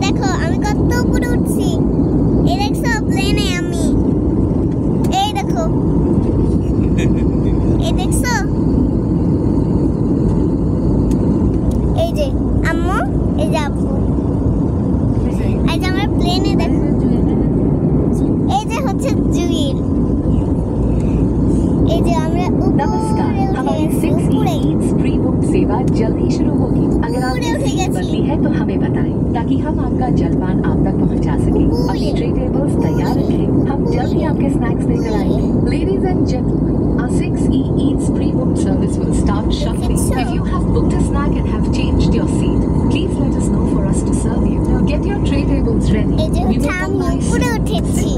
দেখো আমি কত উপরে উঠছি। এই দেখছো প্লেনে আমি। এই দেখো এই দেখছো এই যে আম্মু এই যে আব্বু এই যে আমার প্লেনে দেখো এই যে হচ্ছে জুইল এই যে আমরা नमस्कार, हमारी 6E ईट्स प्री बुक सेवा जल्द ही शुरू होगी। अगर आपकी सीट बदली है तो हमें बताएं ताकि हम आपका जलपान आप तक पहुंचा सकें। अपनी ट्रे टेबल्स तैयार रखें, हम जल्द ही आपके स्नैक्स लेकर आएंगे। Ladies and gentlemen, our 6E Eats pre-book service will start shortly. If you have booked a snack and have changed your seat, please let us know for us to serve you. Get your tray tables ready. এই যে We will আমি come by উপরে উঠেছি।